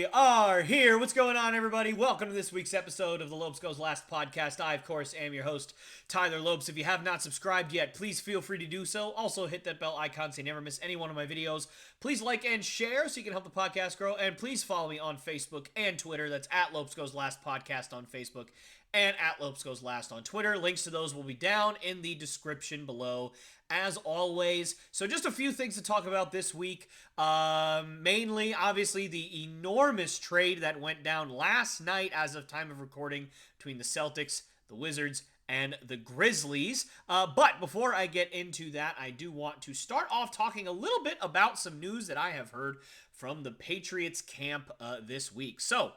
We are here. What's going on, everybody? Welcome to this week's episode of the Lopes Goes Last podcast. I, of course, am your host, Tyler Lopes. If you have not subscribed yet, please feel free to do so. Also, hit that bell icon so you never miss any one of my videos. Please like and share so you can help the podcast grow. And please follow me on Facebook and Twitter. That's at Lopes Goes Last podcast on Facebook and at Lopes Goes Last on Twitter. Links to those will be down in the description below, as always. So just a few things to talk about this week. Mainly, obviously, the enormous trade that went down last night as of time of recording between the Celtics, the Wizards, and the Grizzlies. But before I get into that, I do want to start off talking a little bit about some news that I have heard from the Patriots camp this week. So,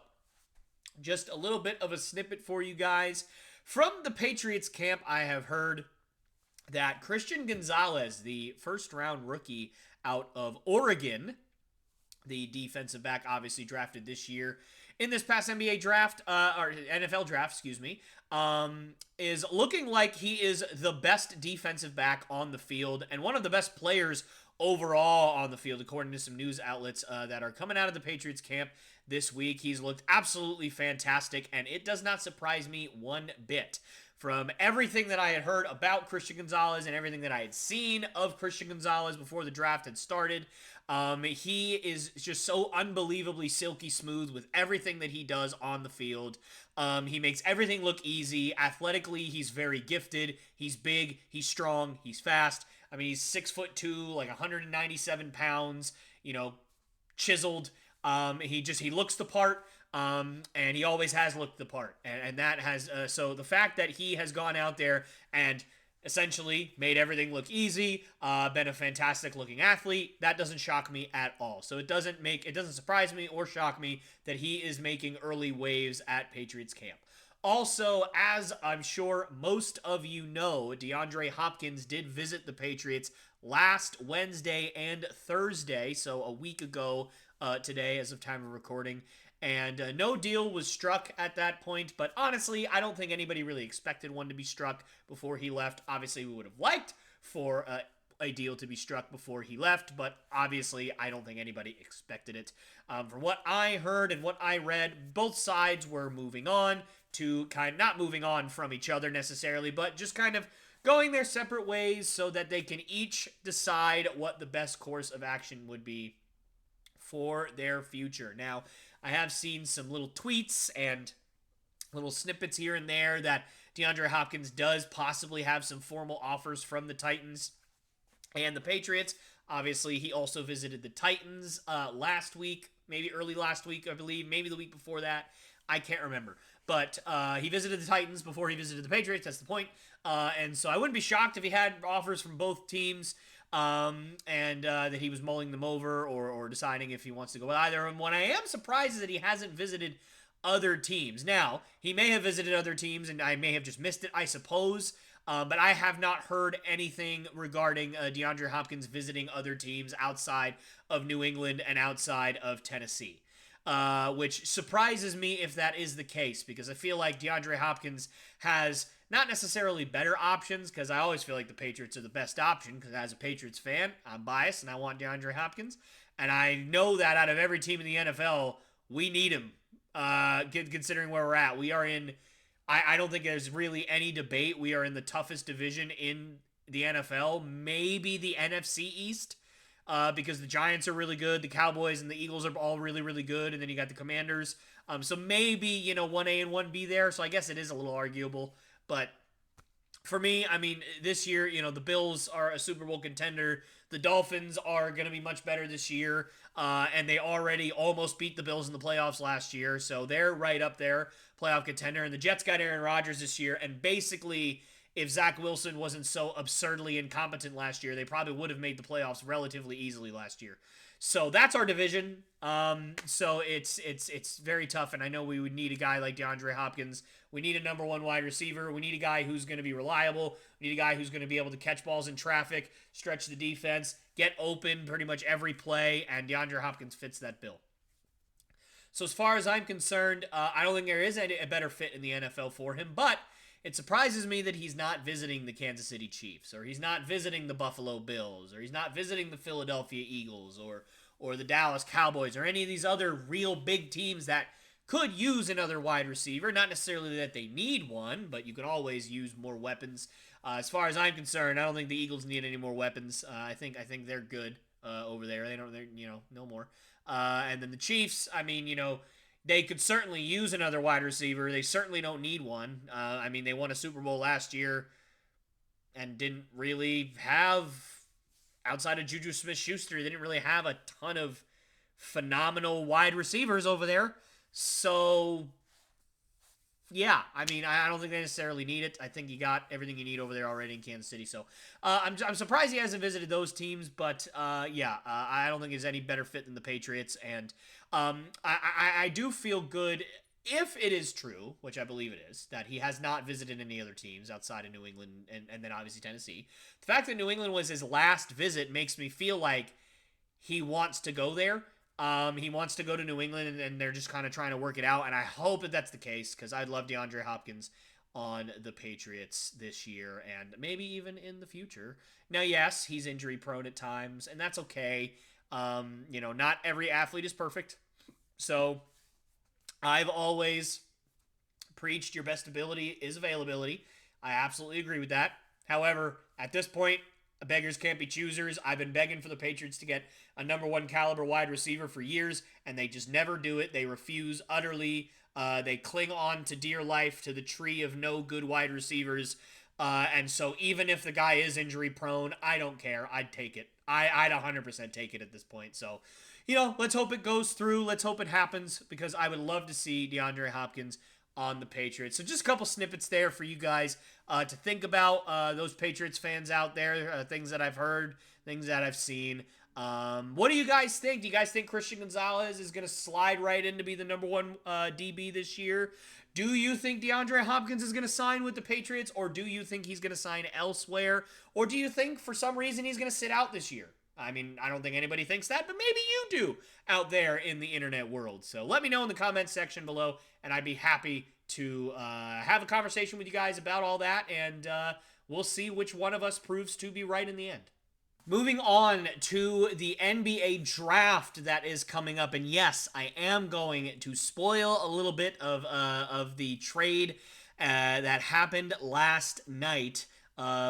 just a little bit of a snippet for you guys. From the Patriots camp, I have heard that Christian Gonzalez, the first-round rookie out of Oregon, the defensive back obviously drafted this year in this past NBA draft, or NFL draft, excuse me, is looking like he is the best defensive back on the field and one of the best players overall on the field, according to some news outlets that are coming out of the Patriots camp this week. He's looked absolutely fantastic, and it does not surprise me one bit. From everything that I had heard about Christian Gonzalez and everything that I had seen of Christian Gonzalez before the draft had started, he is just so unbelievably silky smooth with everything that he does on the field. He makes everything look easy. Athletically, he's very gifted. He's big. He's strong. He's fast. I mean, he's 6'2", like 197 pounds, chiseled. He looks the part. And he always has looked the part. And that has, so the fact that he has gone out there and essentially made everything look easy, been a fantastic looking athlete, that doesn't shock me at all. So it doesn't surprise me or shock me that he is making early waves at Patriots camp. Also, as I'm sure most of you know, DeAndre Hopkins did visit the Patriots last Wednesday and Thursday, so a week ago today as of time of recording. And no deal was struck at that point, but honestly, I don't think anybody really expected one to be struck before he left. Obviously, we would have liked for a deal to be struck before he left, but obviously, I don't think anybody expected it. From what I heard and what I read, both sides were moving on to not moving on from each other necessarily, but just kind of going their separate ways so that they can each decide what the best course of action would be for their future. Now, I have seen some little tweets and little snippets here and there that DeAndre Hopkins does possibly have some formal offers from the Titans and the Patriots. Obviously, he also visited the Titans last week, maybe early last week, I believe, maybe the week before that. I can't remember. But he visited the Titans before he visited the Patriots. That's the point. And so I wouldn't be shocked if he had offers from both teams. And that he was mulling them over or deciding if he wants to go with either. And what I am surprised is that he hasn't visited other teams. Now, he may have visited other teams, and I may have just missed it, I suppose. But I have not heard anything regarding DeAndre Hopkins visiting other teams outside of New England and outside of Tennessee. Which surprises me if that is the case, because I feel like DeAndre Hopkins has not necessarily better options, because I always feel like the Patriots are the best option, because as a Patriots fan, I'm biased and I want DeAndre Hopkins, and I know that out of every team in the NFL, we need him, considering where we're at. We are in, I don't think there's really any debate, we are in the toughest division in the NFL, maybe the NFC East, because the Giants are really good, the Cowboys and the Eagles are all really, really good, and then you got the Commanders. So maybe, 1A and 1B there, so I guess it is a little arguable. But for me, I mean, this year, the Bills are a Super Bowl contender. The Dolphins are going to be much better this year, and they already almost beat the Bills in the playoffs last year, so they're right up there, playoff contender. And the Jets got Aaron Rodgers this year, and basically, if Zach Wilson wasn't so absurdly incompetent last year, they probably would have made the playoffs relatively easily last year. So that's our division. So it's very tough, and I know we would need a guy like DeAndre Hopkins. We need a number one wide receiver. We need a guy who's going to be reliable. We need a guy who's going to be able to catch balls in traffic, stretch the defense, get open pretty much every play, and DeAndre Hopkins fits that bill. So as far as I'm concerned, I don't think there is a better fit in the NFL for him, but it surprises me that he's not visiting the Kansas City Chiefs, or he's not visiting the Buffalo Bills, or he's not visiting the Philadelphia Eagles, or or the Dallas Cowboys or any of these other real big teams that could use another wide receiver. Not necessarily that they need one, but you can always use more weapons. As far as I'm concerned, I don't think the Eagles need any more weapons. I think they're good over there. They're no more. And then the Chiefs, I mean, they could certainly use another wide receiver. They certainly don't need one. I mean, they won a Super Bowl last year and didn't really have, outside of Juju Smith-Schuster, they didn't really have a ton of phenomenal wide receivers over there. So, yeah, I mean, I don't think they necessarily need it. I think you got everything you need over there already in Kansas City. So, I'm surprised he hasn't visited those teams, but I don't think he's any better fit than the Patriots. And I do feel good if it is true, which I believe it is, that he has not visited any other teams outside of New England and then obviously Tennessee. The fact that New England was his last visit makes me feel like he wants to go there. He wants to go to New England, and they're just kind of trying to work it out, and I hope that that's the case, because I'd love DeAndre Hopkins on the Patriots this year, and maybe even in the future. Now, yes, he's injury-prone at times, and that's okay. Not every athlete is perfect, so I've always preached your best ability is availability. I absolutely agree with that. However, at this point, beggars can't be choosers. I've been begging for the Patriots to get a number one caliber wide receiver for years, and they just never do it. They refuse utterly. They cling on to dear life to the tree of no good wide receivers. And so even if the guy is injury prone, I don't care. I'd take it. I'd 100% take it at this point. So, let's hope it goes through. Let's hope it happens, because I would love to see DeAndre Hopkins on the Patriots. So just a couple snippets there for you guys to think about, those Patriots fans out there, things that I've heard, things that I've seen. What do you guys think? Do you guys think Christian Gonzalez is going to slide right in to be the number one DB this year? Do you think DeAndre Hopkins is going to sign with the Patriots, or do you think he's going to sign elsewhere? Or do you think for some reason he's going to sit out this year? I mean, I don't think anybody thinks that, but maybe you do out there in the internet world. So let me know in the comments section below, and I'd be happy to have a conversation with you guys about all that, and we'll see which one of us proves to be right in the end. Moving on to the NBA draft that is coming up, and yes, I am going to spoil a little bit of the trade that happened last night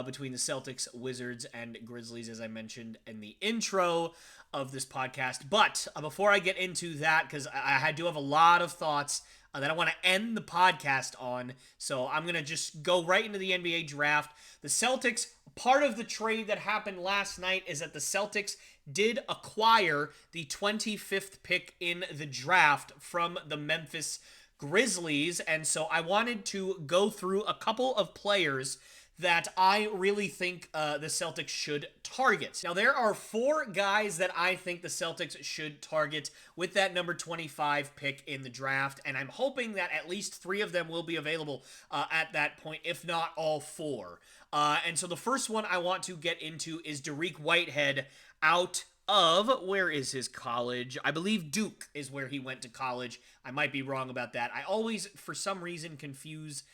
between the Celtics, Wizards, and Grizzlies, as I mentioned in the intro of this podcast. But before I get into that, because I do have a lot of thoughts that I want to end the podcast on, so I'm going to just go right into the NBA draft. The Celtics, part of the trade that happened last night is that the Celtics did acquire the 25th pick in the draft from the Memphis Grizzlies, and so I wanted to go through a couple of players that I really think the Celtics should target. Now, there are 4 guys that I think the Celtics should target with that number 25 pick in the draft, and I'm hoping that at least 3 of them will be available at that point, if not all 4. And so the first one I want to get into is Dariq Whitehead out of, where is his college? I believe Duke is where he went to college. I might be wrong about that. I always, for some reason, confuse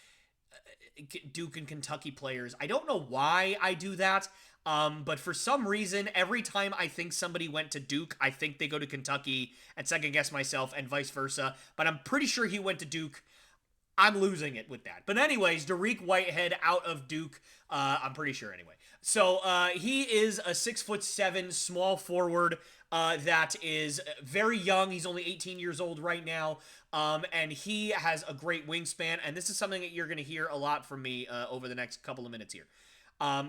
Duke and Kentucky players. I don't know why I do that, but for some reason, every time I think somebody went to Duke, I think they go to Kentucky and second guess myself, and vice versa. But I'm pretty sure he went to Duke. I'm losing it with that. But anyways, Dariq Whitehead out of Duke, I'm pretty sure anyway. So he is a 6'7" small forward that is very young. He's only 18 years old right now. And he has a great wingspan, and this is something that you're going to hear a lot from me over the next couple of minutes here.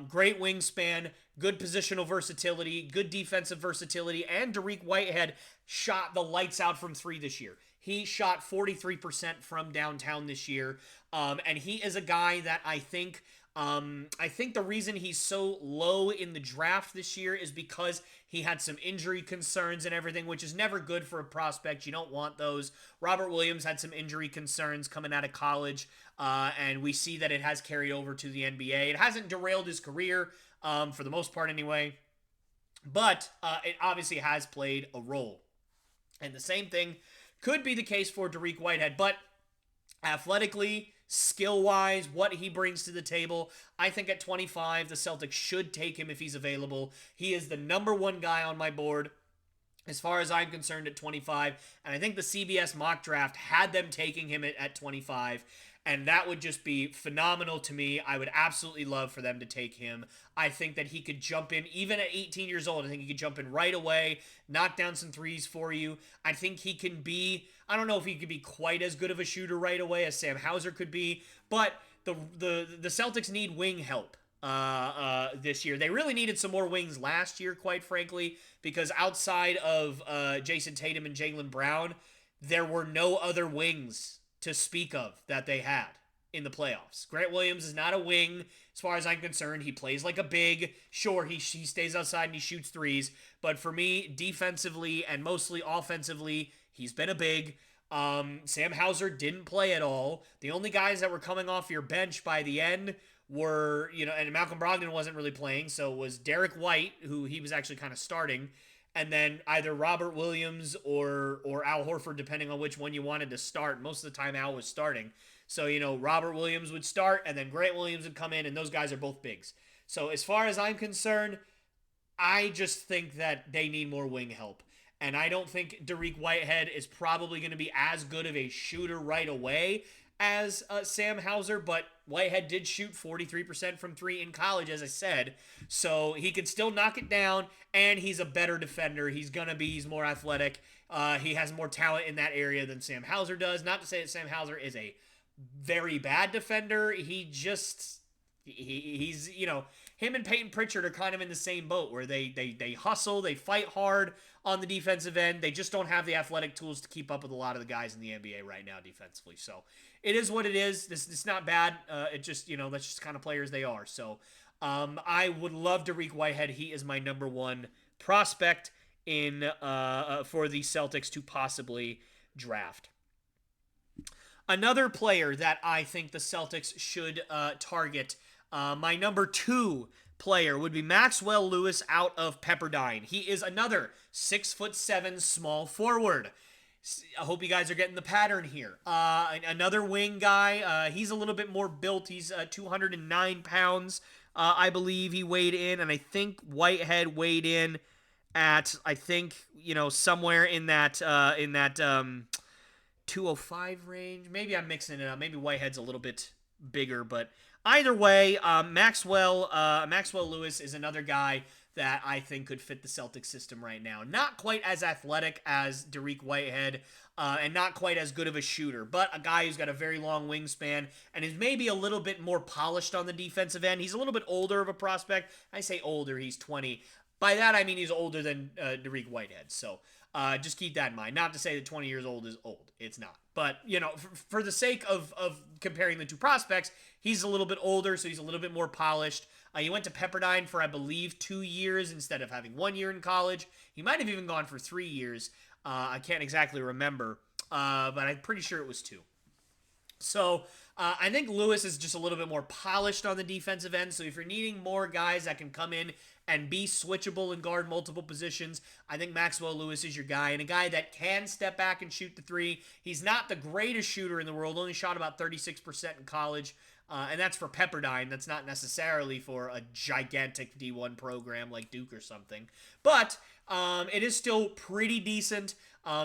Great wingspan, good positional versatility, good defensive versatility, and Dariq Whitehead shot the lights out from 3 this year. He shot 43% from downtown this year, and he is a guy that I think the reason he's so low in the draft this year is because he had some injury concerns and everything, which is never good for a prospect. You don't want those. Robert Williams had some injury concerns coming out of college, and we see that it has carried over to the NBA. It hasn't derailed his career, for the most part anyway, but it obviously has played a role. And the same thing could be the case for Dariq Whitehead, but athletically, skill-wise, what he brings to the table, I think at 25, the Celtics should take him if he's available. He is the number 1 guy on my board. as far as I'm concerned, at 25. And I think the CBS mock draft had them taking him at 25. And that would just be phenomenal to me. I would absolutely love for them to take him. I think that he could jump in, even at 18 years old. I think he could jump in right away, knock down some threes for you. I think he can be, I don't know if he could be quite as good of a shooter right away as Sam Hauser could be, but the Celtics need wing help this year. They really needed some more wings last year, quite frankly, because outside of Jason Tatum and Jaylen Brown, there were no other wings to speak of that they had in the playoffs. Grant Williams is not a wing, as far as I'm concerned. He plays like a big. Sure, he stays outside and he shoots threes, but for me, defensively and mostly offensively, he's been a big. Sam Hauser didn't play at all. The only guys that were coming off your bench by the end were, and Malcolm Brogdon wasn't really playing, so it was Derek White, who he was actually kind of starting, and then either Robert Williams or Al Horford, depending on which one you wanted to start. Most of the time, Al was starting. So, Robert Williams would start, and then Grant Williams would come in, and those guys are both bigs. So, as far as I'm concerned, I just think that they need more wing help. And I don't think Dariq Whitehead is probably going to be as good of a shooter right away as Sam Hauser, but Whitehead did shoot 43% from three in college, as I said. So he can still knock it down, and he's a better defender. He's more athletic. He has more talent in that area than Sam Hauser does. Not to say that Sam Hauser is a very bad defender. He's him and Peyton Pritchard are kind of in the same boat where they hustle, they fight hard on the defensive end. They just don't have the athletic tools to keep up with a lot of the guys in the NBA right now defensively. So it is what it is. It's not bad. It just, that's just kind of players they are. So I would love Dariq Whitehead. He is my number one prospect for the Celtics to possibly draft. Another player that I think the Celtics should target, my number 2 player, would be Maxwell Lewis out of Pepperdine. He is another 6'7" small forward. I hope you guys are getting the pattern here. Another wing guy. He's a little bit more built. He's 209 pounds, I believe he weighed in, and I think Whitehead weighed in at, somewhere in that 205 range. Maybe I'm mixing it up. Maybe Whitehead's a little bit bigger, but either way, Maxwell Lewis is another guy that I think could fit the Celtics system right now. Not quite as athletic as Dariq Whitehead, and not quite as good of a shooter, but a guy who's got a very long wingspan and is maybe a little bit more polished on the defensive end. He's a little bit older of a prospect. I say older, he's 20. By that, I mean he's older than Dariq Whitehead, so just keep that in mind. Not to say that 20 years old is old. It's not. But, for the sake of comparing the two prospects, he's a little bit older, so he's a little bit more polished. He went to Pepperdine for, I believe, 2 years instead of having 1 year in college. He might have even gone for 3 years. I can't exactly remember, but I'm pretty sure it was 2. So I think Lewis is just a little bit more polished on the defensive end. So if you're needing more guys that can come in and be switchable and guard multiple positions, I think Maxwell Lewis is your guy, and a guy that can step back and shoot the three. He's not the greatest shooter in the world, only shot about 36% in college, and that's for Pepperdine. That's not necessarily for a gigantic D1 program like Duke or something. But it is still pretty decent.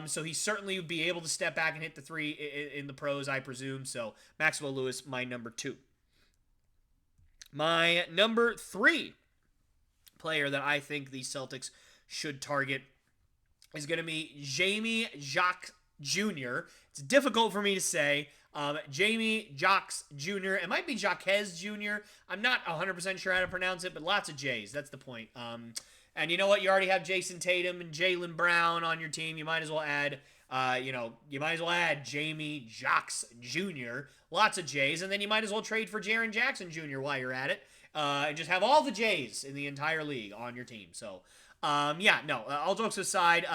So he certainly would be able to step back and hit the three in the pros, I presume. So Maxwell Lewis, my number 2. My number 3 player that I think the Celtics should target is going to be Jamie Jacques Jr. It's difficult for me to say. Jamie Jacques Jr. It might be Jacques Jr. I'm not 100% sure how to pronounce it, but lots of J's. That's the point. And you know what? You already have Jason Tatum and Jaylen Brown on your team. You might as well add, Jamie Jacques Jr. Lots of J's, and then you might as well trade for Jaren Jackson Jr. while you're at it, and just have all the J's in the entire league on your team. So, all jokes aside,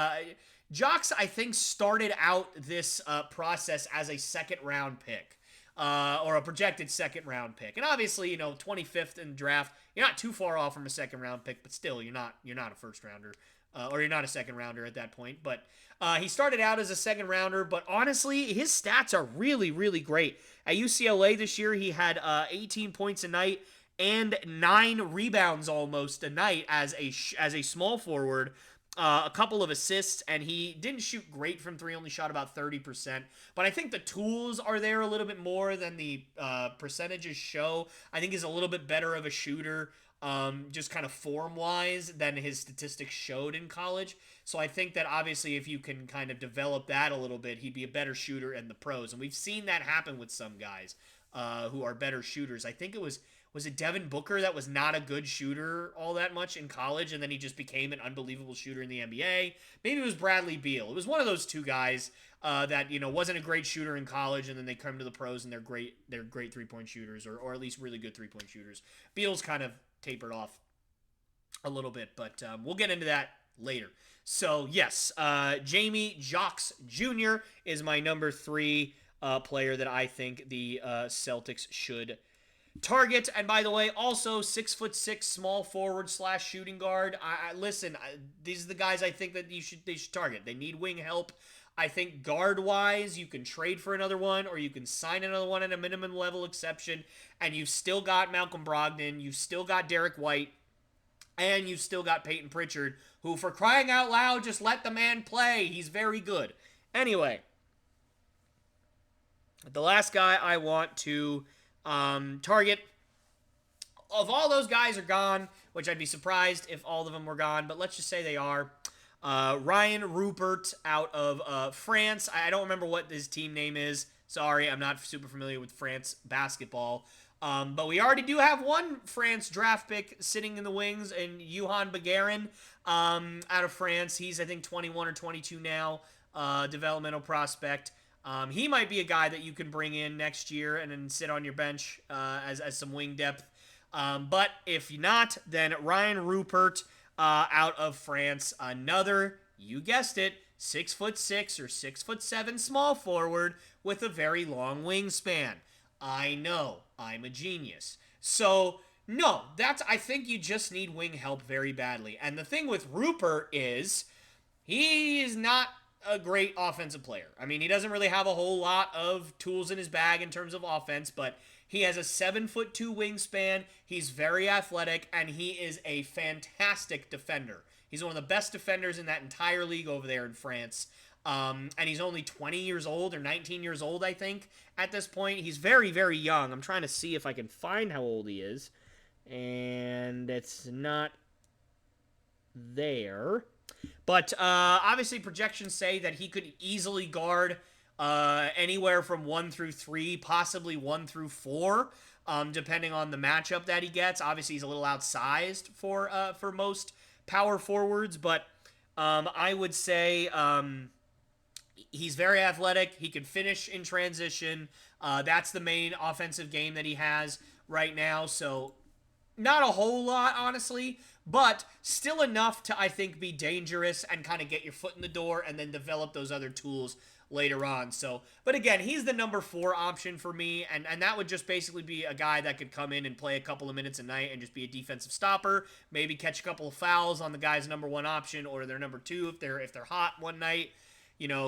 Jacques, I think, started out this process as a second-round pick. Or a projected second-round pick. And obviously, 25th in draft, you're not too far off from a second-round pick, but still, you're not a first-rounder, or you're not a second-rounder at that point. But he started out as a second-rounder, but honestly, his stats are really, really great. At UCLA this year, he had 18 points a night and 9 rebounds almost a night as a small forward. a couple of assists, and he didn't shoot great from three, only shot about 30%. But I think the tools are there a little bit more than the percentages show. I think he's a little bit better of a shooter, just kind of form-wise, than his statistics showed in college. So I think that obviously if you can kind of develop that a little bit, he'd be a better shooter in the pros. And we've seen that happen with some guys who are better shooters. I think it was it Devin Booker that was not a good shooter all that much in college, and then he just became an unbelievable shooter in the NBA. Maybe it was Bradley Beal. It was one of those two guys that wasn't a great shooter in college, and then they come to the pros and they're great 3-point shooters, or at least really good 3-point shooters. Beal's kind of tapered off a little bit, but we'll get into that later. So yes, Jamie Jocks Jr. is my number 3 player that I think the Celtics should target. And by the way, also 6'6" small forward / shooting guard. Listen, these are the guys I think that they should target. They need wing help. I think guard-wise, you can trade for another one, or you can sign another one at a minimum level exception, and you've still got Malcolm Brogdon, you've still got Derek White, and you've still got Peyton Pritchard, who, for crying out loud, just let the man play. He's very good. Anyway, the last guy I want to target, of all those guys are gone, which I'd be surprised if all of them were gone, but let's just say they are. Ryan Rupert out of France. I don't remember what his team name is. Sorry, I'm not super familiar with France basketball. But we already do have one France draft pick sitting in the wings, and Johan Begarin out of France. He's, I think, 21 or 22 now, developmental prospect. He might be a guy that you can bring in next year and then sit on your bench as some wing depth. But if not, then Ryan Rupert out of France, another, you guessed it, 6'6" or 6'7" small forward with a very long wingspan. I know, I'm a genius. So, no, I think you just need wing help very badly. And the thing with Rupert is, he is not a great offensive player. I mean, he doesn't really have a whole lot of tools in his bag in terms of offense, but he has a 7'2" wingspan. He's very athletic, and he is a fantastic defender. He's one of the best defenders in that entire league over there in France. And he's only 20 years old or 19 years old, I think, at this point. He's very, very young. I'm trying to see if I can find how old he is, and it's not there. But obviously projections say that he could easily guard anywhere from 1 through 3, possibly 1 through 4, depending on the matchup that he gets. Obviously, he's a little outsized for most power forwards, but I would say he's very athletic. He can finish in transition. That's the main offensive game that he has right now, so not a whole lot, honestly, but still enough to, I think, be dangerous and kind of get your foot in the door and then develop those other tools later on. So, but again, he's the number 4 option for me, and that would just basically be a guy that could come in and play a couple of minutes a night and just be a defensive stopper, maybe catch a couple of fouls on the guy's number 1 option or their number 2 if they're hot one night.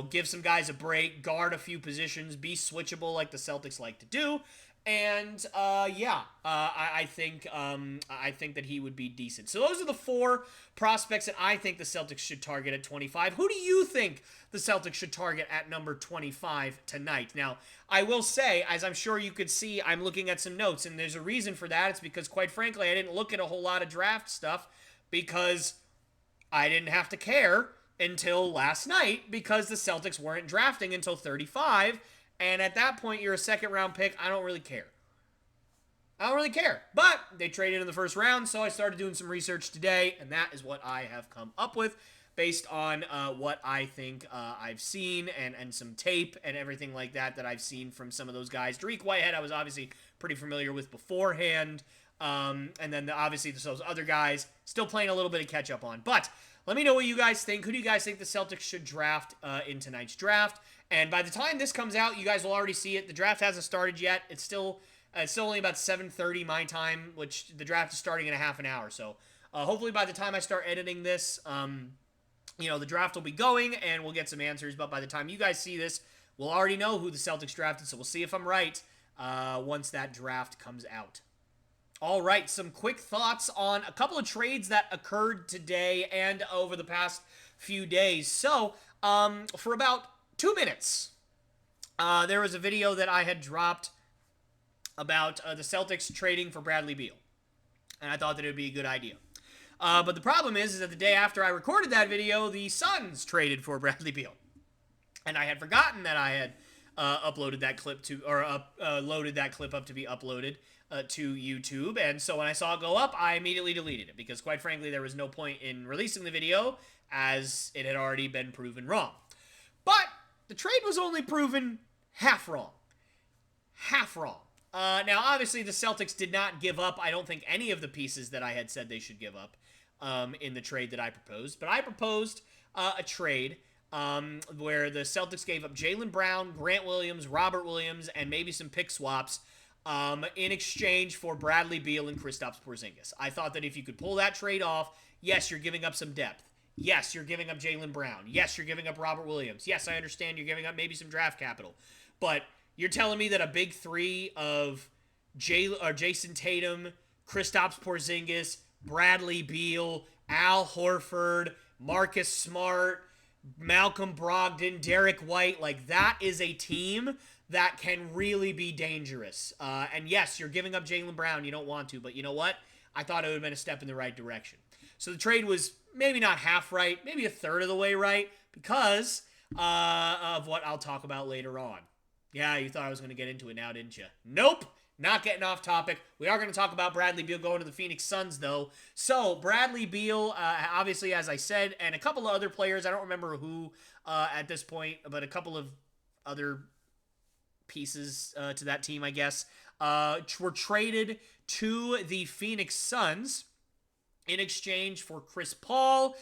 Give some guys a break, guard a few positions, be switchable like the Celtics like to do. And I think that he would be decent. So those are the 4 prospects that I think the Celtics should target at 25. Who do you think the Celtics should target at number 25 tonight? Now, I will say, as I'm sure you could see, I'm looking at some notes, and there's a reason for that. It's because, quite frankly, I didn't look at a whole lot of draft stuff because I didn't have to care until last night because the Celtics weren't drafting until 35. And at that point, you're a second-round pick. I don't really care. But they traded in the first round, so I started doing some research today, and that is what I have come up with based on what I think I've seen and some tape and everything like that I've seen from some of those guys. Dariq Whitehead, I was obviously pretty familiar with beforehand, and then obviously those other guys still playing a little bit of catch-up on. But let me know what you guys think. Who do you guys think the Celtics should draft in tonight's draft? And by the time this comes out, you guys will already see it. The draft hasn't started yet. It's still only about 7:30 my time, which the draft is starting in a half an hour. So hopefully by the time I start editing this, the draft will be going and we'll get some answers. But by the time you guys see this, we'll already know who the Celtics drafted. So we'll see if I'm right once that draft comes out. All right, some quick thoughts on a couple of trades that occurred today and over the past few days. So, for about 2 minutes, there was a video that I had dropped about the Celtics trading for Bradley Beal, and I thought that it would be a good idea. But the problem is that the day after I recorded that video, the Suns traded for Bradley Beal, and I had forgotten that I had uploaded that clip to, or loaded that clip up to be uploaded to YouTube. And so when I saw it go up, I immediately deleted it because, quite frankly, there was no point in releasing the video as it had already been proven wrong. But the trade was only proven half wrong. Half wrong. Now, obviously, the Celtics did not give up, I don't think, any of the pieces that I had said they should give up in the trade that I proposed. But I proposed a trade where the Celtics gave up Jaylen Brown, Grant Williams, Robert Williams, and maybe some pick swaps in exchange for Bradley Beal and Kristaps Porzingis. I thought that if you could pull that trade off, yes, you're giving up some depth. Yes, you're giving up Jaylen Brown. Yes, you're giving up Robert Williams. Yes, I understand you're giving up maybe some draft capital. But you're telling me that a big three of Jason Tatum, Kristaps Porzingis, Bradley Beal, Al Horford, Marcus Smart, Malcolm Brogdon, Derek White, like that is a team that can really be dangerous. And yes, you're giving up Jaylen Brown. You don't want to, but you know what? I thought it would have been a step in the right direction. So the trade was maybe not half right, maybe a third of the way right, because of what I'll talk about later on. Yeah, you thought I was going to get into it now, didn't you? Nope. Not getting off topic. We are going to talk about Bradley Beal going to the Phoenix Suns, though. So, Bradley Beal, obviously, as I said, and a couple of other players, I don't remember who at this point, but a couple of other pieces to that team, I guess, were traded to the Phoenix Suns in exchange for Chris Paul.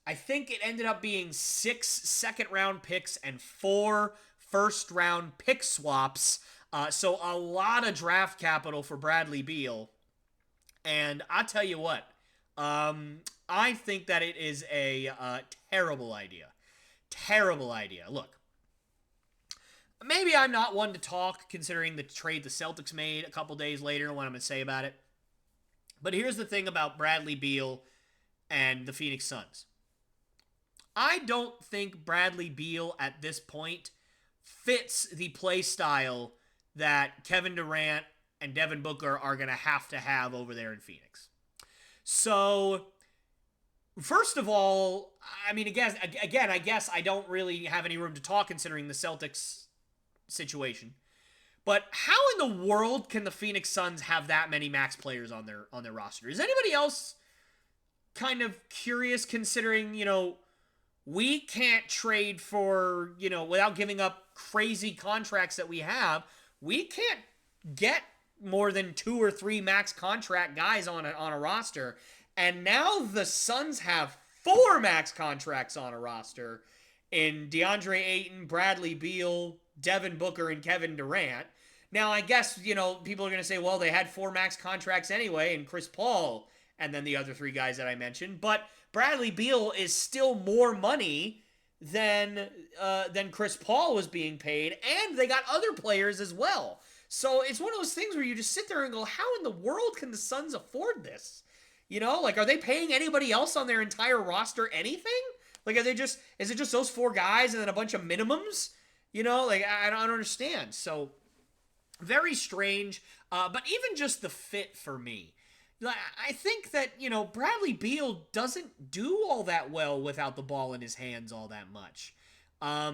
I think it ended up being 6 second-round picks and 4 first-round pick swaps. So a lot of draft capital for Bradley Beal. And I'll tell you what, I think that it is a terrible idea. Terrible idea. Look, maybe I'm not one to talk considering the trade the Celtics made a couple days later and what I'm going to say about it. But here's the thing about Bradley Beal and the Phoenix Suns. I don't think Bradley Beal at this point fits the play style that Kevin Durant and Devin Booker are going to have over there in Phoenix. So, first of all, I mean, again, I guess I don't really have any room to talk considering the Celtics situation. But how in the world can the Phoenix Suns have that many max players on their roster? Is anybody else kind of curious considering, we can't trade for, without giving up crazy contracts that we have, we can't get more than 2 or 3 max contract guys on a roster. And now the Suns have 4 max contracts on a roster in DeAndre Ayton, Bradley Beal, Devin Booker, and Kevin Durant. Now, I guess, people are going to say, well, they had 4 max contracts anyway, and Chris Paul, and then the other 3 guys that I mentioned. But Bradley Beal is still more money than Chris Paul was being paid, and they got other players as well. So it's one of those things where you just sit there and go, how in the world can the Suns afford this? Are they paying anybody else on their entire roster anything? Is it just those 4 guys and then a bunch of minimums? I don't understand. So very strange, but even just the fit for me. I think that, Bradley Beal doesn't do all that well without the ball in his hands all that much. I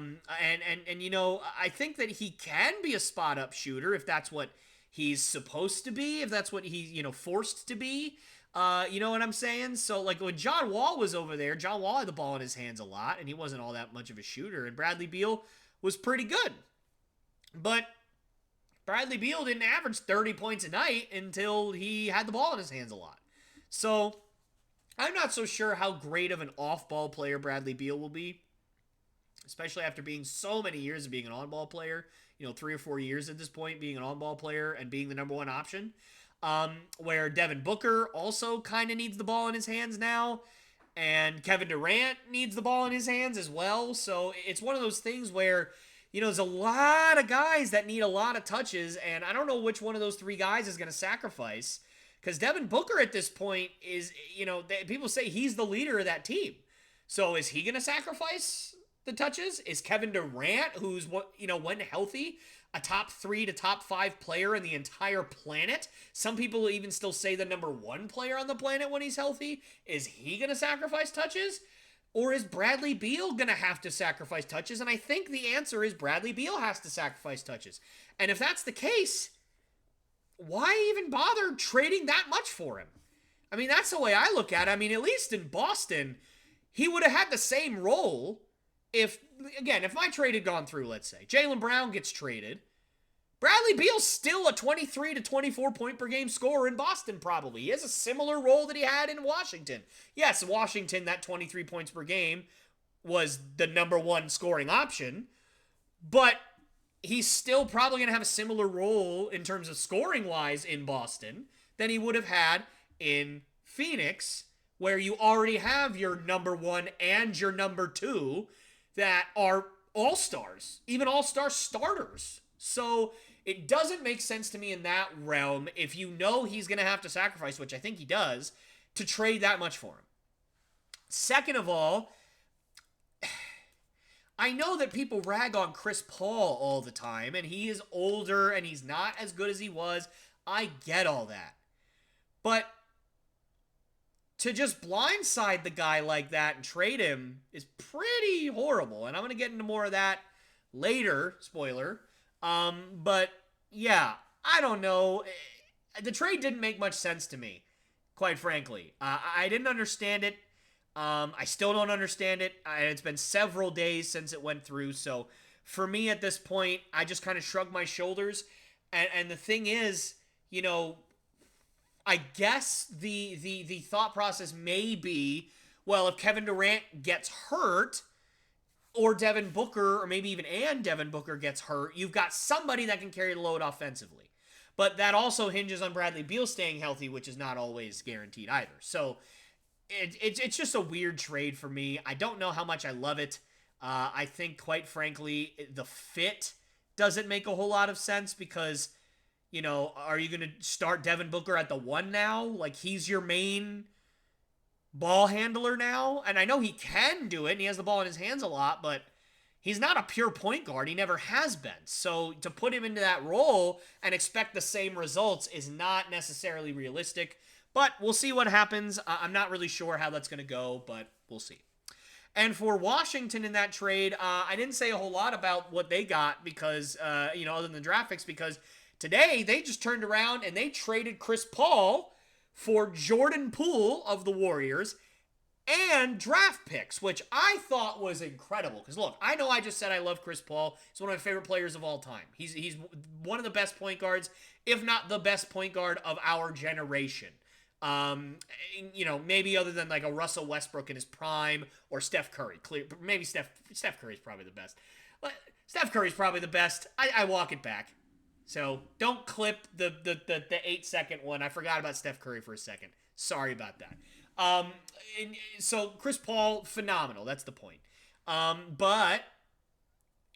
think that he can be a spot-up shooter if that's what he's supposed to be, if that's what he's, forced to be. You know what I'm saying? So, when John Wall was over there, John Wall had the ball in his hands a lot, and he wasn't all that much of a shooter, and Bradley Beal was pretty good. But Bradley Beal didn't average 30 points a night until he had the ball in his hands a lot. So, I'm not so sure how great of an off-ball player Bradley Beal will be, especially after being so many years of being an on-ball player, 3 or 4 years at this point being an on-ball player and being the number 1 option, where Devin Booker also kind of needs the ball in his hands now, and Kevin Durant needs the ball in his hands as well. So, it's one of those things where there's a lot of guys that need a lot of touches, and I don't know which one of those 3 guys is going to sacrifice Because Devin Booker at this point is, people say he's the leader of that team. So is he going to sacrifice the touches? Is Kevin Durant, who's, when healthy, a top 3 to top 5 player in the entire planet? Some people even still say the number 1 player on the planet when he's healthy. Is he going to sacrifice touches? Or is Bradley Beal going to have to sacrifice touches? And I think the answer is Bradley Beal has to sacrifice touches. And if that's the case, why even bother trading that much for him? I mean, that's the way I look at it. I mean, at least in Boston, he would have had the same role if my trade had gone through, let's say. Jaylen Brown gets traded. Bradley Beal's still a 23 to 24 point per game scorer in Boston, probably. He has a similar role that he had in Washington. Yes, Washington, that 23 points per game was the number 1 scoring option, but he's still probably going to have a similar role in terms of scoring-wise in Boston than he would have had in Phoenix, where you already have your number 1 and your number 2 that are all-stars, even all-star starters. So it doesn't make sense to me in that realm, if you know he's going to have to sacrifice, which I think he does, to trade that much for him. Second of all, I know that people rag on Chris Paul all the time, and he is older, and he's not as good as he was. I get all that. But to just blindside the guy like that and trade him is pretty horrible, and I'm going to get into more of that later, spoiler. But yeah, I don't know. The trade didn't make much sense to me, quite frankly. I didn't understand it. I still don't understand it. It's been several days since it went through, so for me at this point, I just kind of shrugged my shoulders. And the thing is, I guess the thought process may be, well, if Kevin Durant gets hurt, or Devin Booker, or maybe even Devin Booker gets hurt, you've got somebody that can carry the load offensively. But that also hinges on Bradley Beal staying healthy, which is not always guaranteed either. So it's just a weird trade for me. I don't know how much I love it. I think, quite frankly, the fit doesn't make a whole lot of sense because, are you going to start Devin Booker at the 1 now? Like, he's your main ball handler now, and I know he can do it, and he has the ball in his hands a lot, but he's not a pure point guard. He never has been. So to put him into that role and expect the same results is not necessarily realistic, but we'll see what happens. I'm not really sure how that's going to go, but we'll see. And for Washington in that trade, I didn't say a whole lot about what they got because, other than the draft picks, because today they just turned around and they traded Chris Paul for Jordan Poole of the Warriors and draft picks, which I thought was incredible. Because look, I know I just said I love Chris Paul. He's one of my favorite players of all time. He's one of the best point guards, if not the best point guard of our generation. Maybe other than like a Russell Westbrook in his prime or Steph Curry. Maybe Steph Curry's probably the best. But Steph Curry's probably the best. I walk it back. So don't clip the 8-second one. I forgot about Steph Curry for a second. Sorry about that. So Chris Paul, phenomenal. That's the point. But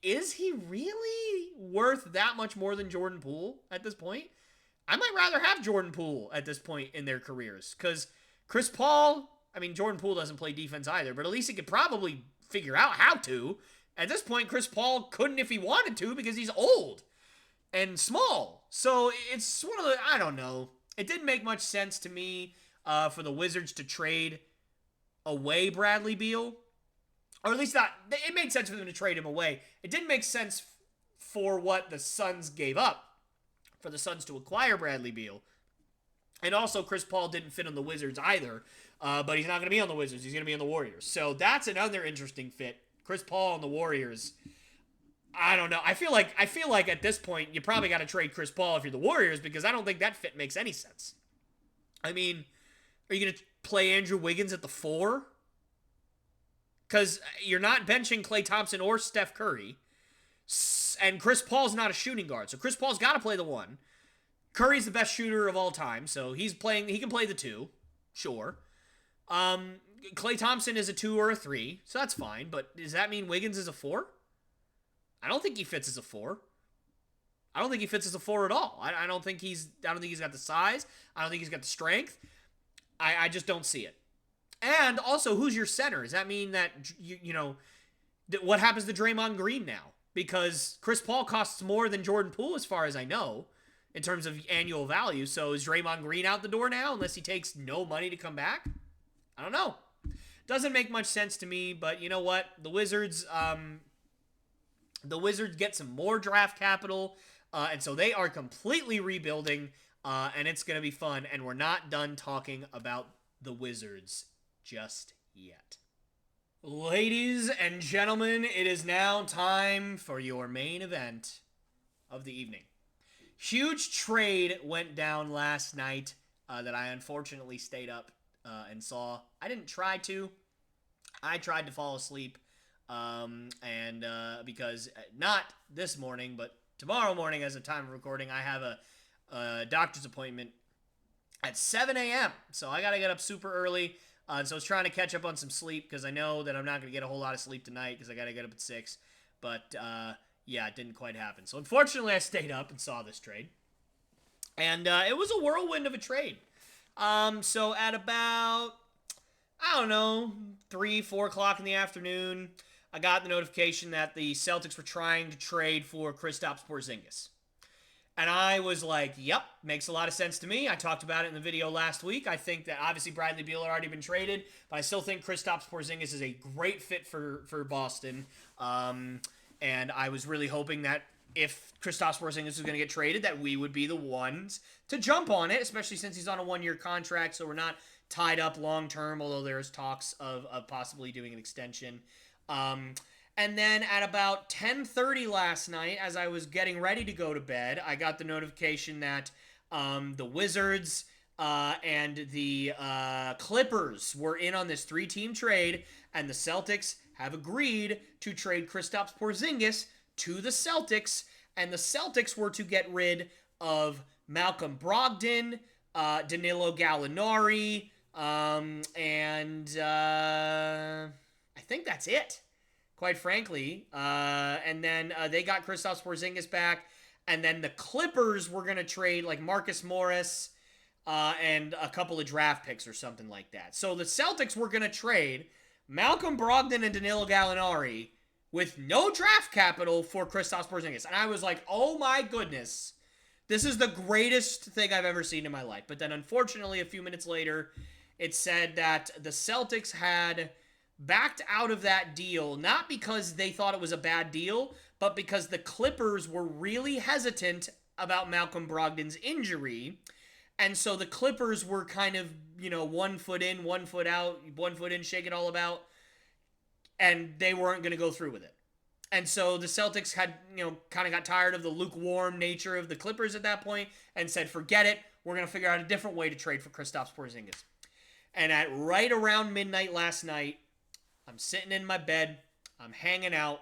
is he really worth that much more than Jordan Poole at this point? I might rather have Jordan Poole at this point in their careers. Because Chris Paul, Jordan Poole doesn't play defense either, but at least he could probably figure out how to. At this point, Chris Paul couldn't if he wanted to because he's old and small. So it's one of the, I don't know. It didn't make much sense to me for the Wizards to trade away Bradley Beal. Or at least not, it made sense for them to trade him away. It didn't make sense for what the Suns gave up for the Suns to acquire Bradley Beal. And also, Chris Paul didn't fit on the Wizards either. But he's not going to be on the Wizards. He's going to be on the Warriors. So that's another interesting fit. Chris Paul and the Warriors. I don't know. I feel like at this point, you probably got to trade Chris Paul if you're the Warriors because I don't think that fit makes any sense. Are you going to play Andrew Wiggins at the 4? Because you're not benching Klay Thompson or Steph Curry. And Chris Paul's not a shooting guard. So Chris Paul's got to play the 1. Curry's the best shooter of all time. So he can play the 2. Sure. Klay Thompson is a 2 or a 3. So that's fine. But does that mean Wiggins is a 4? I don't think he fits as a 4. I don't think he fits as a 4 at all. I don't think he's got the size. I don't think he's got the strength. I just don't see it. And also, who's your center? Does that mean that, what happens to Draymond Green now? Because Chris Paul costs more than Jordan Poole, as far as I know, in terms of annual value. So is Draymond Green out the door now, unless he takes no money to come back? I don't know. Doesn't make much sense to me, but you know what? The Wizards get some more draft capital, and so they are completely rebuilding, and it's going to be fun, and we're not done talking about the Wizards just yet. Ladies and gentlemen, it is now time for your main event of the evening. Huge trade went down last night that I unfortunately stayed up and saw. I didn't try to. I tried to fall asleep, and because not this morning, but tomorrow morning as a time of recording, I have a doctor's appointment at 7 a.m. So I got to get up super early. So I was trying to catch up on some sleep because I know that I'm not going to get a whole lot of sleep tonight because I got to get up at 6. But, yeah, it didn't quite happen. So unfortunately, I stayed up and saw this trade. And it was a whirlwind of a trade. So at about, 3, 4 o'clock in the afternoon, I got the notification that the Celtics were trying to trade for Kristaps Porzingis. And I was like, yep, makes a lot of sense to me. I talked about it in the video last week. I think that obviously Bradley Beal had already been traded, but I still think Kristaps Porzingis is a great fit for Boston. And I was really hoping that if Kristaps Porzingis was going to get traded, that we would be the ones to jump on it, especially since he's on a 1-year contract, so we're not tied up long-term, although there's talks of possibly doing an extension. And then at about 10:30 last night, as I was getting ready to go to bed, I got the notification that the Wizards and the Clippers were in on this 3-team trade, and the Celtics have agreed to trade Kristaps Porzingis to the Celtics, and the Celtics were to get rid of Malcolm Brogdon, Danilo Gallinari, and I think that's it. Quite frankly, and then they got Kristaps Porzingis back, and then the Clippers were going to trade like Marcus Morris and a couple of draft picks or something like that. So the Celtics were going to trade Malcolm Brogdon and Danilo Gallinari with no draft capital for Kristaps Porzingis. And I was like, oh my goodness, this is the greatest thing I've ever seen in my life. But then unfortunately, a few minutes later, it said that the Celtics had backed out of that deal, not because they thought it was a bad deal, but because the Clippers were really hesitant about Malcolm Brogdon's injury. And so the Clippers were kind of, 1 foot in, 1 foot out, 1 foot in, shake it all about, and they weren't going to go through with it. And so the Celtics had, kind of got tired of the lukewarm nature of the Clippers at that point and said, forget it, we're going to figure out a different way to trade for Kristaps Porzingis. And at right around midnight last night, I'm sitting in my bed, I'm hanging out,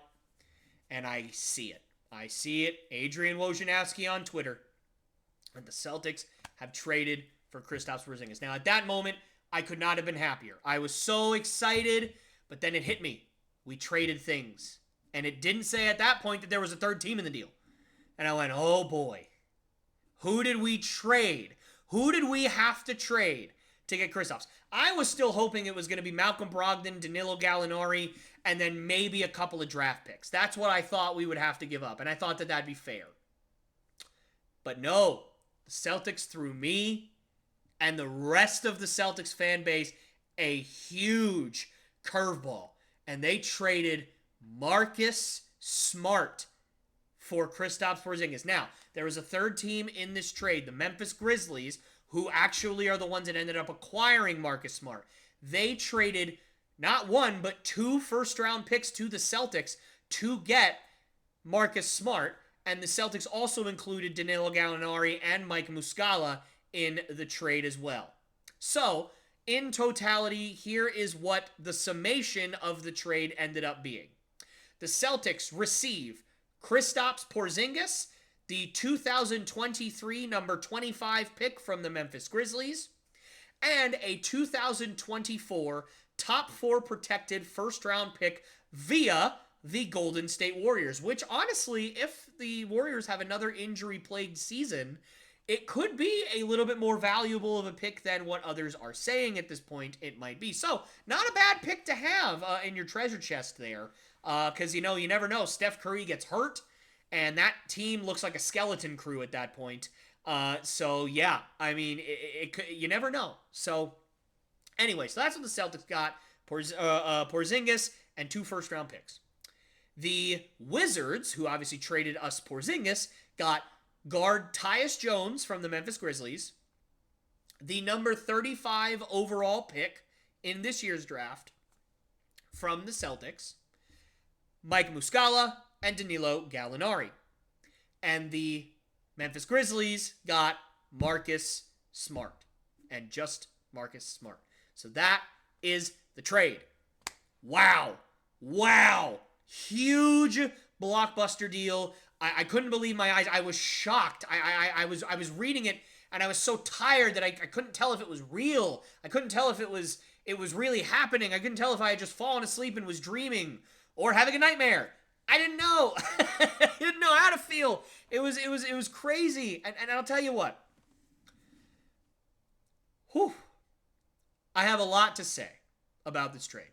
and I see it. I see it, Adrian Wojnarowski on Twitter, and the Celtics have traded for Kristaps Porzingis. Now, at that moment, I could not have been happier. I was so excited, but then it hit me. We traded things. And it didn't say at that point that there was a third team in the deal. And I went, oh boy. Who did we trade? Who did we have to trade to get Kristaps? I was still hoping it was going to be Malcolm Brogdon, Danilo Gallinari, and then maybe a couple of draft picks. That's what I thought we would have to give up, and I thought that that'd be fair. But no, the Celtics threw me and the rest of the Celtics fan base a huge curveball, and they traded Marcus Smart for Kristaps Porzingis. Now, there was a third team in this trade, the Memphis Grizzlies, who actually are the ones that ended up acquiring Marcus Smart. They traded not 1, but 2 first-round picks to the Celtics to get Marcus Smart, and the Celtics also included Danilo Gallinari and Mike Muscala in the trade as well. So, in totality, here is what the summation of the trade ended up being. The Celtics receive Kristaps Porzingis, the 2023 number 25 pick from the Memphis Grizzlies, and a 2024 top 4 protected first-round pick via the Golden State Warriors, which honestly, if the Warriors have another injury-plagued season, it could be a little bit more valuable of a pick than what others are saying at this point it might be. So, not a bad pick to have in your treasure chest there. Because, you never know. Steph Curry gets hurt, and that team looks like a skeleton crew at that point. So, yeah. I mean, you never know. So, anyway, so that's what the Celtics got. Porzingis and 2 first-round picks. The Wizards, who obviously traded us Porzingis, got guard Tyus Jones from the Memphis Grizzlies, the number 35 overall pick in this year's draft from the Celtics, Mike Muscala, and Danilo Gallinari. And the Memphis Grizzlies got Marcus Smart, and just Marcus Smart. So that is the trade. Wow. Huge blockbuster deal. I couldn't believe my eyes. I was shocked. I was reading it, and I was so tired that I couldn't tell if it was real. I couldn't tell if it was really happening. I couldn't tell if I had just fallen asleep and was dreaming or having a nightmare. I didn't know. I didn't know how to feel. It was crazy. And I'll tell you what. Whew. I have a lot to say about this trade.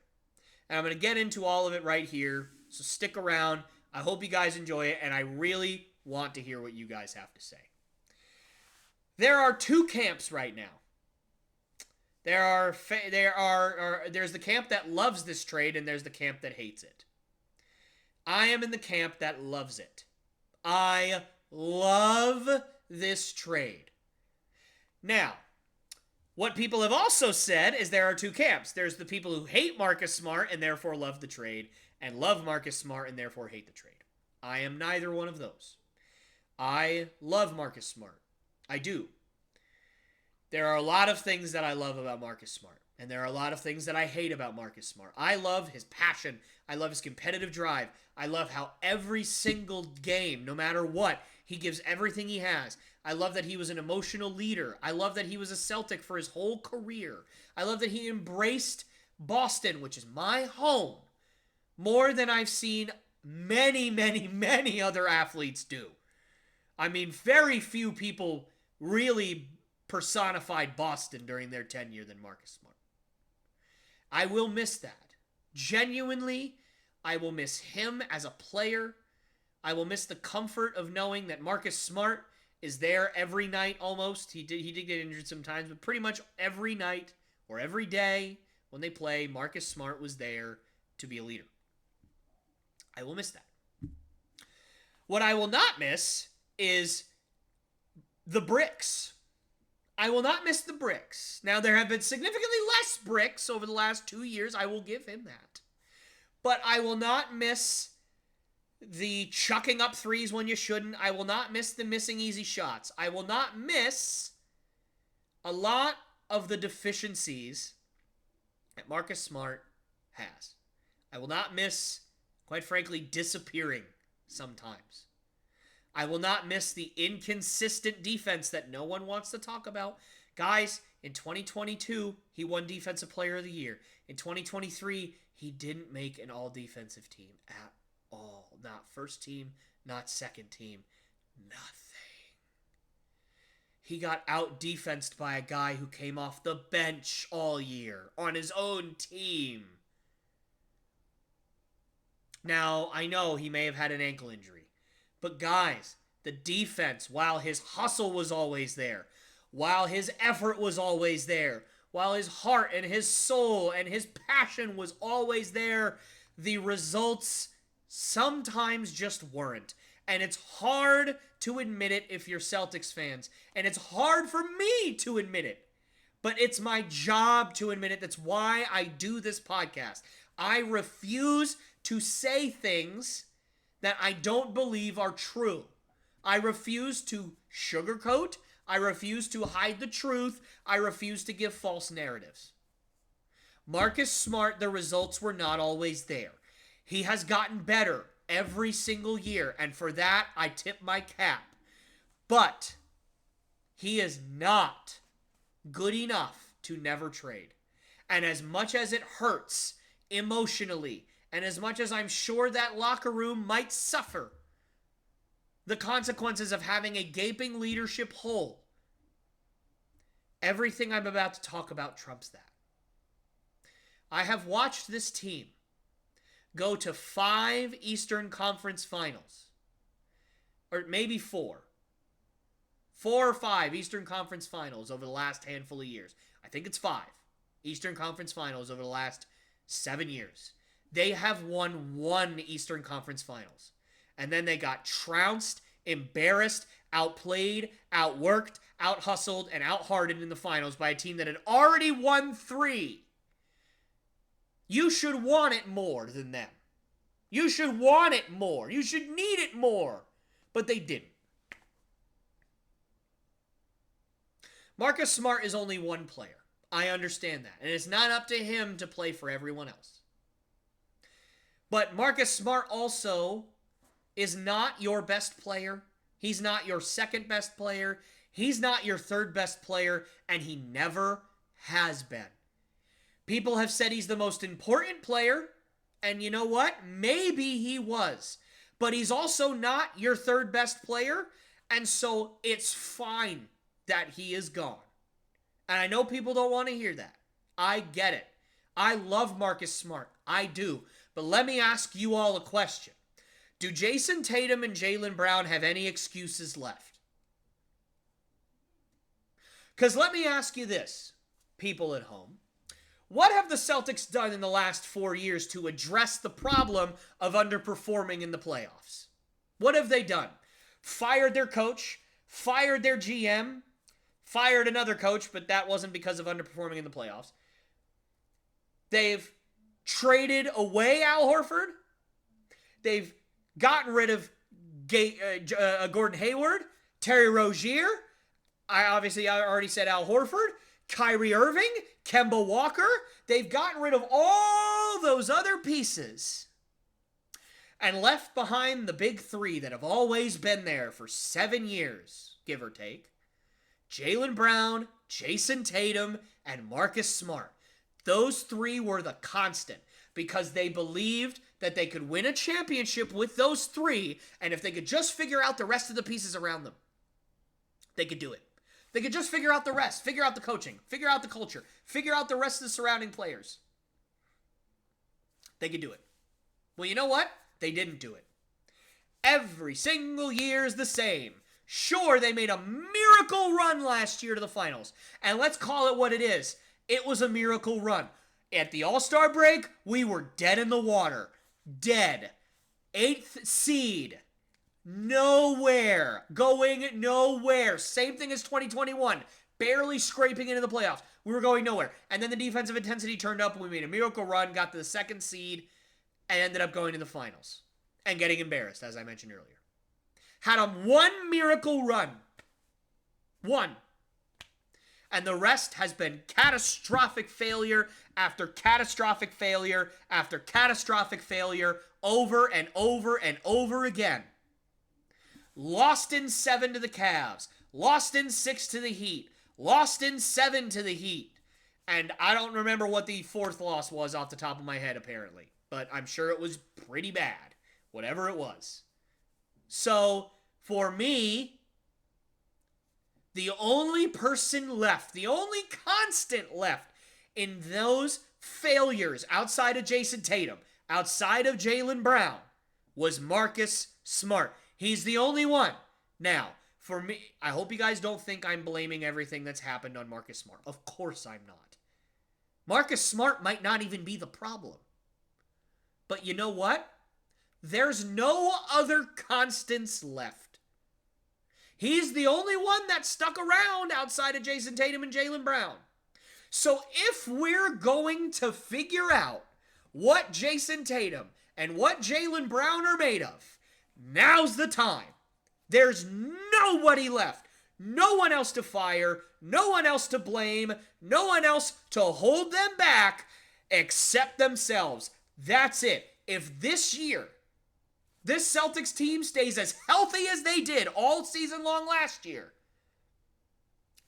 And I'm going to get into all of it right here. So stick around. I hope you guys enjoy it, and I really want to hear what you guys have to say. There are 2 camps right now. There's the camp that loves this trade, and there's the camp that hates it. I am in the camp that loves it. I love this trade. Now, what people have also said is there are 2 camps. There's the people who hate Marcus Smart and therefore love the trade, and love Marcus Smart and therefore hate the trade. I am neither one of those. I love Marcus Smart. I do. There are a lot of things that I love about Marcus Smart, and there are a lot of things that I hate about Marcus Smart. I love his passion. I love his competitive drive. I love how every single game, no matter what, he gives everything he has. I love that he was an emotional leader. I love that he was a Celtic for his whole career. I love that he embraced Boston, which is my home, more than I've seen many other athletes do. I mean, very few people really personified Boston during their tenure than Marcus Smart. I will miss that. Genuinely, I will miss him as a player. I will miss the comfort of knowing that Marcus Smart is there every night almost. He did get injured sometimes, but pretty much every night or every day when they play, Marcus Smart was there to be a leader. I will miss that. What I will not miss is the bricks. I will not miss the bricks. Now, there have been significantly less bricks over the last 2 years. I will give him that. But I will not miss the chucking up threes when you shouldn't. I will not miss the missing easy shots. I will not miss a lot of the deficiencies that Marcus Smart has. I will not miss, quite frankly, disappearing sometimes. I will not miss the inconsistent defense that no one wants to talk about. Guys, in 2022, he won Defensive Player of the Year. In 2023, he didn't make an all-defensive team at all. Not first team, not second team, nothing. He got out-defensed by a guy who came off the bench all year on his own team. Now, I know he may have had an ankle injury. But guys, the defense, while his hustle was always there, while his effort was always there, while his heart and his soul and his passion was always there, the results sometimes just weren't. And it's hard to admit it if you're Celtics fans. And it's hard for me to admit it. But it's my job to admit it. That's why I do this podcast. I refuse to say things that I don't believe are true. I refuse to sugarcoat. I refuse to hide the truth. I refuse to give false narratives. Marcus Smart, the results were not always there. He has gotten better every single year, and for that, I tip my cap. But he is not good enough to never trade. And as much as it hurts emotionally And as much as I'm sure that locker room might suffer the consequences of having a gaping leadership hole, everything I'm about to talk about trumps that. I have watched this team go to 5 Eastern Conference Finals. Or maybe 4. 4 or 5 Eastern Conference Finals over the last handful of years. I think it's 5 Eastern Conference Finals over the last 7 years. They have won 1 Eastern Conference Finals. And then they got trounced, embarrassed, outplayed, outworked, out-hustled, and out-hearted in the finals by a team that had already won 3. You should want it more than them. You should want it more. You should need it more. But they didn't. Marcus Smart is only one player. I understand that. And it's not up to him to play for everyone else. But Marcus Smart also is not your best player. He's not your second best player. He's not your third best player. And he never has been. People have said he's the most important player. And you know what? Maybe he was. But he's also not your third best player. And so it's fine that he is gone. And I know people don't want to hear that. I get it. I love Marcus Smart. I do. But let me ask you all a question. Do Jason Tatum and Jaylen Brown have any excuses left? Because let me ask you this, people at home. What have the Celtics done in the last 4 years to address the problem of underperforming in the playoffs? What have they done? Fired their coach, fired their GM, fired another coach, but that wasn't because of underperforming in the playoffs. They've traded away Al Horford. They've gotten rid of Gordon Hayward, Terry Rozier. I already said Al Horford, Kyrie Irving, Kemba Walker. They've gotten rid of all those other pieces and left behind the big 3 that have always been there for 7 years, give or take. Jaylen Brown, Jason Tatum, and Marcus Smart. Those 3 were the constant because they believed that they could win a championship with those 3, and if they could just figure out the rest of the pieces around them, they could do it. They could just figure out the rest, figure out the coaching, figure out the culture, figure out the rest of the surrounding players. They could do it. Well, you know what? They didn't do it. Every single year is the same. Sure, they made a miracle run last year to the finals. And let's call it what it is. It was a miracle run. At the All-Star break, we were dead in the water. Dead. 8th seed. Nowhere. Going nowhere. Same thing as 2021. Barely scraping into the playoffs. We were going nowhere. And then the defensive intensity turned up and we made a miracle run, got to the 2nd seed, and ended up going to the finals. And getting embarrassed, as I mentioned earlier. Had a 1 miracle run. 1. And the rest has been catastrophic failure after catastrophic failure after catastrophic failure over and over and over again. Lost in 7 to the Cavs. Lost in 6 to the Heat. Lost in 7 to the Heat. And I don't remember what the 4th loss was off the top of my head, apparently. But I'm sure it was pretty bad. Whatever it was. So, for me, the only person left, the only constant left in those failures outside of Jason Tatum, outside of Jaylen Brown, was Marcus Smart. He's the only one. Now, for me, I hope you guys don't think I'm blaming everything that's happened on Marcus Smart. Of course I'm not. Marcus Smart might not even be the problem. But you know what? There's no other constants left. He's the only one that stuck around outside of Jason Tatum and Jaylen Brown. So if we're going to figure out what Jason Tatum and what Jaylen Brown are made of, now's the time. There's nobody left. No one else to fire. No one else to blame. No one else to hold them back except themselves. That's it. If this year, this Celtics team stays as healthy as they did all season long last year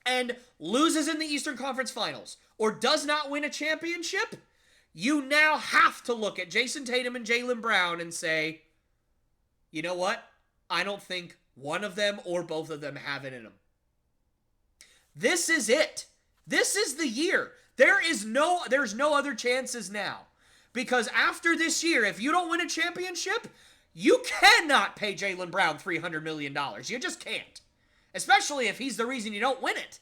and loses in the Eastern Conference Finals or does not win a championship, You now have to look at Jason Tatum and Jaylen Brown and say, you know what? I don't think one of them or both of them have it in them. This is it. This is the year. There's no other chances now. Because after this year, if you don't win a championship, you cannot pay Jaylen Brown $300 million. You just can't. Especially if he's the reason you don't win it.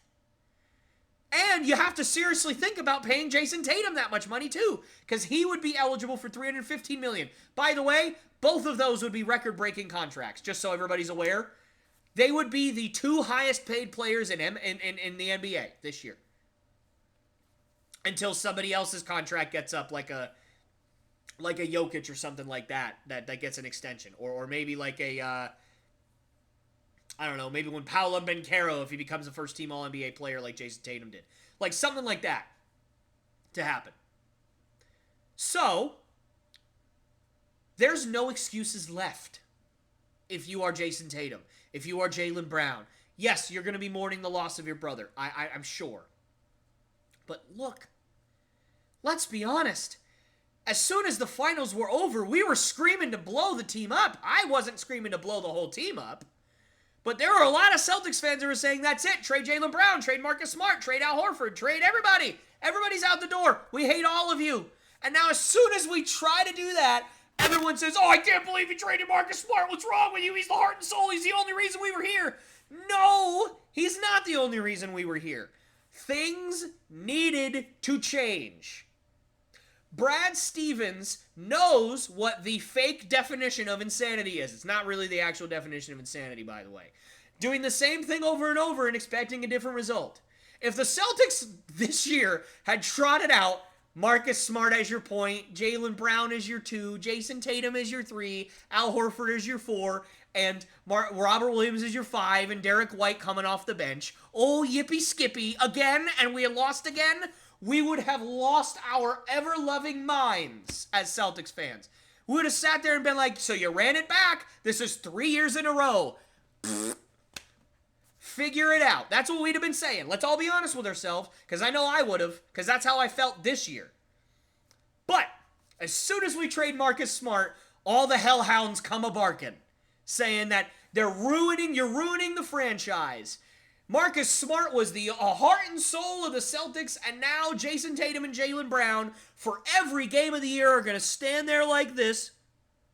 And you have to seriously think about paying Jason Tatum that much money too, because he would be eligible for $315 million. By the way, both of those would be record-breaking contracts, just so everybody's aware. They would be the two highest paid players in the NBA this year. Until somebody else's contract gets up, like a Jokic or something like that gets an extension. Or maybe like a, I don't know, maybe when Paolo Banchero, if he becomes a first-team All-NBA player like Jason Tatum did. Like something like that to happen. So, there's no excuses left if you are Jason Tatum, if you are Jaylen Brown. Yes, you're going to be mourning the loss of your brother, I'm sure. But look, let's be honest. As soon as the finals were over, we were screaming to blow the team up. I wasn't screaming to blow the whole team up. But there were a lot of Celtics fans who were saying, that's it, trade Jaylen Brown, trade Marcus Smart, trade Al Horford, trade everybody. Everybody's out the door. We hate all of you. And now as soon as we try to do that, everyone says, oh, I can't believe you traded Marcus Smart. What's wrong with you? He's the heart and soul. He's the only reason we were here. No, he's not the only reason we were here. Things needed to change. Brad Stevens knows what the fake definition of insanity is. It's not really the actual definition of insanity, by the way. Doing the same thing over and over and expecting a different result. If the Celtics this year had trotted out Marcus Smart as your point, Jaylen Brown as your 2, Jason Tatum as your 3, Al Horford as your 4, and Robert Williams as your 5, and Derek White coming off the bench, oh, yippee skippy, again, and we had lost again, we would have lost our ever-loving minds as Celtics fans. We would have sat there and been like, so you ran it back. This is 3 years in a row. Figure it out. That's what we'd have been saying. Let's all be honest with ourselves, because I know I would have, because that's how I felt this year. But as soon as we trade Marcus Smart, all the hellhounds come a-barking, saying that you're ruining the franchise. Marcus Smart was the heart and soul of the Celtics, and now Jason Tatum and Jaylen Brown, for every game of the year, are going to stand there like this.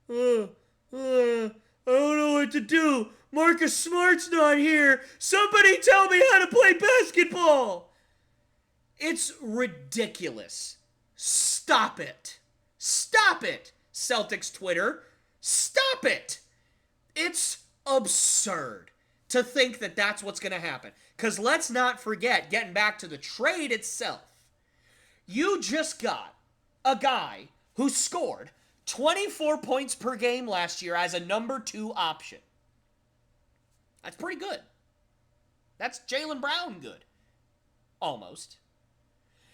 I don't know what to do. Marcus Smart's not here. Somebody tell me how to play basketball. It's ridiculous. Stop it. Stop it, Celtics Twitter. Stop it. It's absurd to think that that's what's going to happen. Because let's not forget, getting back to the trade itself, you just got a guy who scored 24 points per game last year as a number 2 option. That's pretty good. That's Jaylen Brown good. Almost.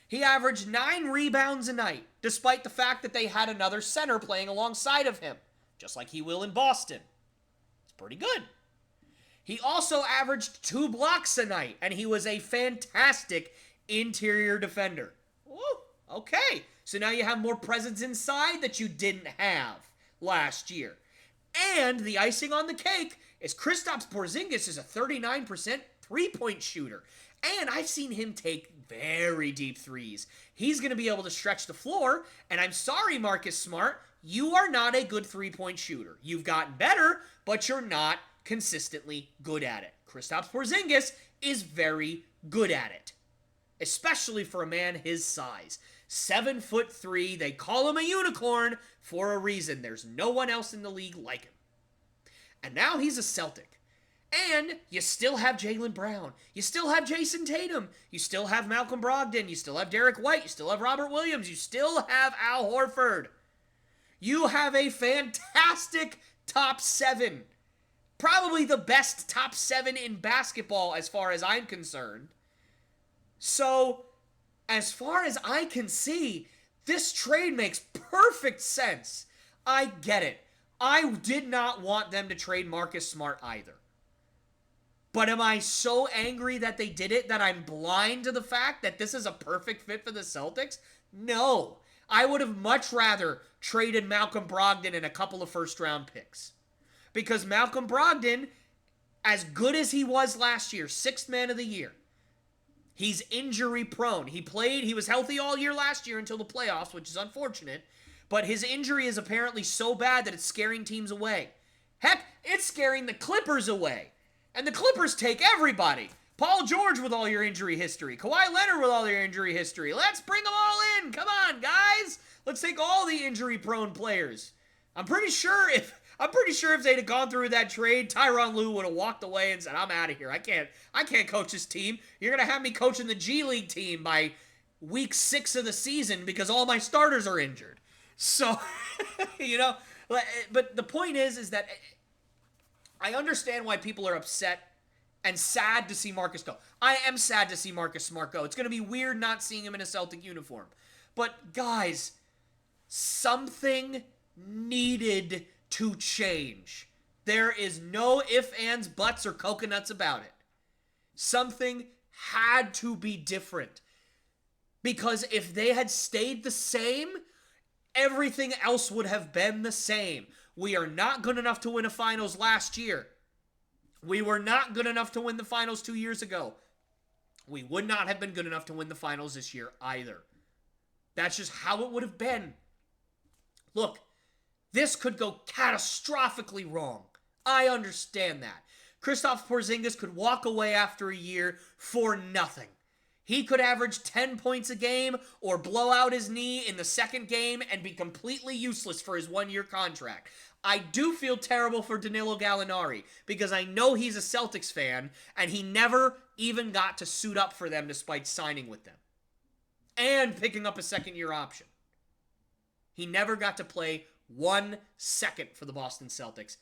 He averaged 9 rebounds a night, despite the fact that they had another center playing alongside of him, just like he will in Boston. It's pretty good. He also averaged 2 blocks a night, and he was a fantastic interior defender. Woo, okay. So now you have more presence inside that you didn't have last year. And the icing on the cake is Kristaps Porzingis is a 39% three-point shooter. And I've seen him take very deep threes. He's going to be able to stretch the floor. And I'm sorry, Marcus Smart, you are not a good three-point shooter. You've gotten better, but you're not consistently good at it. Kristaps Porzingis is very good at it, especially for a man his size. 7'3". They call him a unicorn for a reason. There's no one else in the league like him. And now he's a Celtic. And you still have Jaylen Brown. You still have Jason Tatum. You still have Malcolm Brogdon. You still have Derek White. You still have Robert Williams. You still have Al Horford. You have a fantastic top 7. Probably the best top 7 in basketball as far as I'm concerned. So, as far as I can see, this trade makes perfect sense. I get it. I did not want them to trade Marcus Smart either. But am I so angry that they did it that I'm blind to the fact that this is a perfect fit for the Celtics? No. I would have much rather traded Malcolm Brogdon and a couple of first-round picks. Because Malcolm Brogdon, as good as he was last year, 6th man of the year, he's injury prone. He was healthy all year last year until the playoffs, which is unfortunate. But his injury is apparently so bad that it's scaring teams away. Heck, it's scaring the Clippers away. And the Clippers take everybody. Paul George with all your injury history. Kawhi Leonard with all your injury history. Let's bring them all in. Come on, guys. Let's take all the injury-prone players. I'm pretty sure if they'd have gone through that trade, Tyronn Lue would have walked away and said, "I'm out of here. I can't coach this team. You're gonna have me coaching the G League team by week 6 of the season because all my starters are injured." So, but the point is that I understand why people are upset and sad to see Marcus go. I am sad to see Marcus Smart go. It's going to be weird not seeing him in a Celtic uniform. But, guys, something needed to change. There is no ifs, ands, buts, or coconuts about it. Something had to be different. Because if they had stayed the same, everything else would have been the same. We are not good enough to win a finals last year. We were not good enough to win the finals 2 years ago. We would not have been good enough to win the finals this year either. That's just how it would have been. Look, this could go catastrophically wrong. I understand that. Kristaps Porzingis could walk away after a year for nothing. He could average 10 points a game or blow out his knee in the second game and be completely useless for his 1-year contract. I do feel terrible for Danilo Gallinari because I know he's a Celtics fan and he never even got to suit up for them despite signing with them and picking up a second-year option. He never got to play 1 second for the Boston Celtics,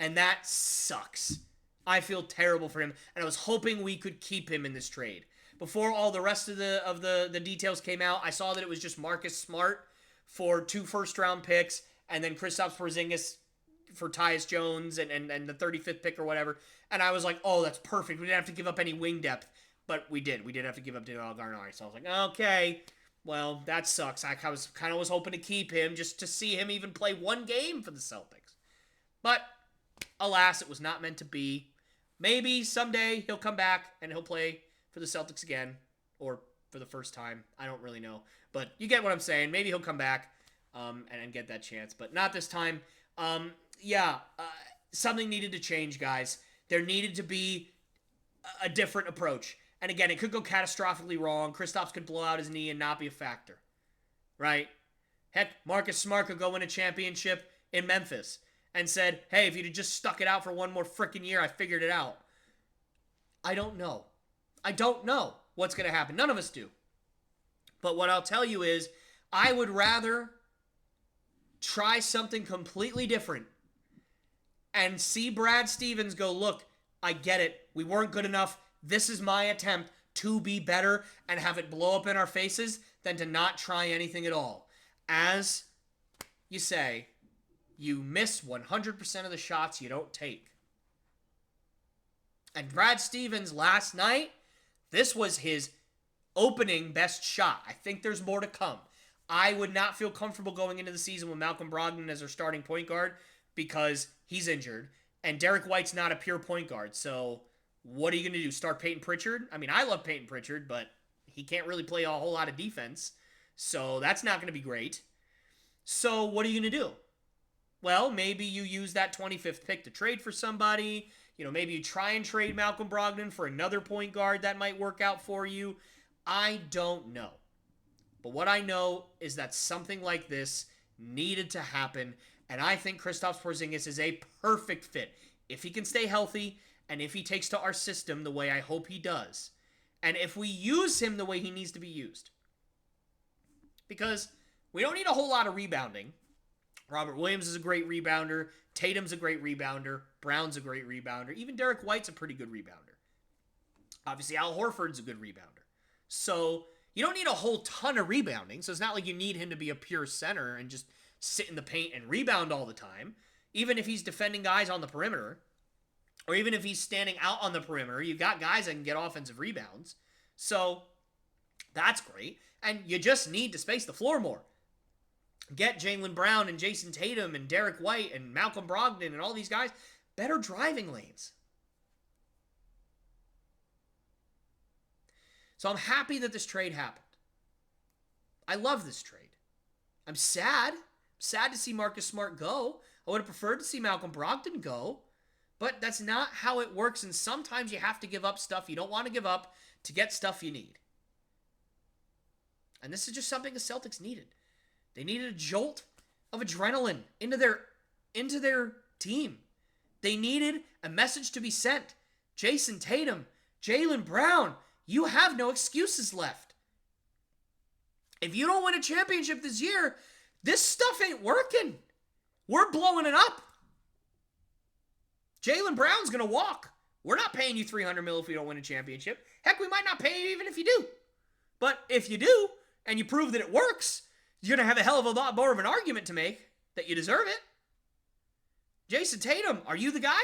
and that sucks. I feel terrible for him, and I was hoping we could keep him in this trade. Before all the rest of the details came out, I saw that it was just Marcus Smart for 2 first-round picks, and then Kristaps Porzingis for Tyus Jones and the 35th pick or whatever. And I was like, oh, that's perfect. We didn't have to give up any wing depth. But we did. We did have to give up Danilo Gallinari. So I was like, okay, well, that sucks. I was hoping to keep him just to see him even play 1 game for the Celtics. But alas, it was not meant to be. Maybe someday he'll come back and he'll play for the Celtics again, or for the first time. I don't really know. But you get what I'm saying. Maybe he'll come back and get that chance. But not this time. Something needed to change, guys. There needed to be a different approach. And again, it could go catastrophically wrong. Kristaps could blow out his knee and not be a factor. Right? Heck, Marcus Smart could go win a championship in Memphis and said, hey, if you'd have just stuck it out for 1 more freaking year, I figured it out. I don't know. I don't know what's going to happen. None of us do. But what I'll tell you is, I would rather try something completely different and see Brad Stevens go, look, I get it. We weren't good enough. This is my attempt to be better and have it blow up in our faces than to not try anything at all. As you say, you miss 100% of the shots you don't take. And Brad Stevens last night, this was his opening best shot. I think there's more to come. I would not feel comfortable going into the season with Malcolm Brogdon as our starting point guard because he's injured. And Derek White's not a pure point guard. So what are you going to do? Start Peyton Pritchard? I mean, I love Peyton Pritchard, but he can't really play a whole lot of defense. So that's not going to be great. So what are you going to do? Well, maybe you use that 25th pick to trade for somebody. Maybe you try and trade Malcolm Brogdon for another point guard that might work out for you. I don't know. But what I know is that something like this needed to happen, and I think Kristaps Porzingis is a perfect fit. If he can stay healthy, and if he takes to our system the way I hope he does, and if we use him the way he needs to be used. Because we don't need a whole lot of rebounding. Robert Williams is a great rebounder. Tatum's a great rebounder. Brown's a great rebounder. Even Derek White's a pretty good rebounder. Obviously, Al Horford's a good rebounder. So you don't need a whole ton of rebounding. So it's not like you need him to be a pure center and just sit in the paint and rebound all the time. Even if he's defending guys on the perimeter, or even if he's standing out on the perimeter, you've got guys that can get offensive rebounds. So that's great. And you just need to space the floor more. Get Jaylen Brown and Jason Tatum and Derek White and Malcolm Brogdon and all these guys better driving lanes. So I'm happy that this trade happened. I love this trade. I'm sad. Sad to see Marcus Smart go. I would have preferred to see Malcolm Brogdon go. But that's not how it works, and sometimes you have to give up stuff you don't want to give up to get stuff you need. And this is just something the Celtics needed. They needed a jolt of adrenaline into their team. They needed a message to be sent. Jason Tatum, Jaylen Brown, you have no excuses left. If you don't win a championship this year, this stuff ain't working. We're blowing it up. Jaylen Brown's going to walk. We're not paying you $300 million if we don't win a championship. Heck, we might not pay you even if you do. But if you do, and you prove that it works, you're going to have a hell of a lot more of an argument to make that you deserve it. Jason Tatum, are you the guy?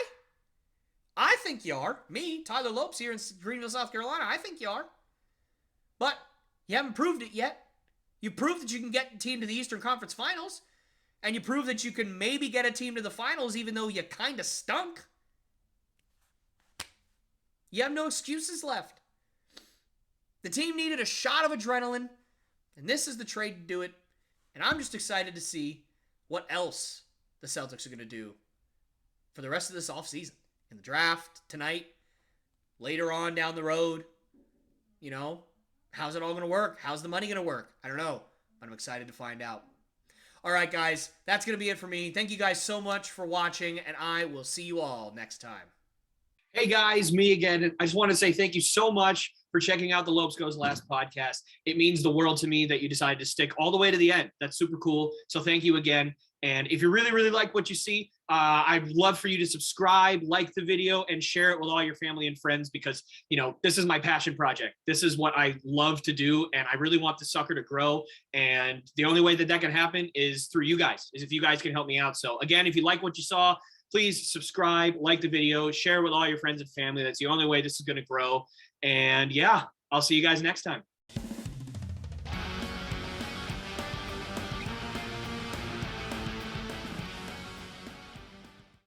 I think you are. Me, Tyler Lopes here in Greenville, South Carolina, I think you are. But you haven't proved it yet. You proved that you can get a team to the Eastern Conference Finals, and you proved that you can maybe get a team to the finals even though you kind of stunk. You have no excuses left. The team needed a shot of adrenaline, and this is the trade to do it. And I'm just excited to see what else the Celtics are going to do for the rest of this offseason. In the draft, tonight, later on down the road. You know, how's it all going to work? How's the money going to work? I don't know, but I'm excited to find out. All right, guys, that's going to be it for me. Thank you guys so much for watching, and I will see you all next time. Hey guys, me again. I just want to say thank you so much for checking out the Lopes Goes Last podcast. It means the world to me that you decided to stick all the way to the end. That's super cool. So thank you again. And if you really, really like what you see, I'd love for you to subscribe, like the video, and share it with all your family and friends because, you know, this is my passion project. This is what I love to do, and I really want the sucker to grow. And the only way that that can happen is through you guys, is if you guys can help me out. So again, if you like what you saw, please subscribe, like the video, share with all your friends and family. That's the only way this is going to grow. And yeah, I'll see you guys next time.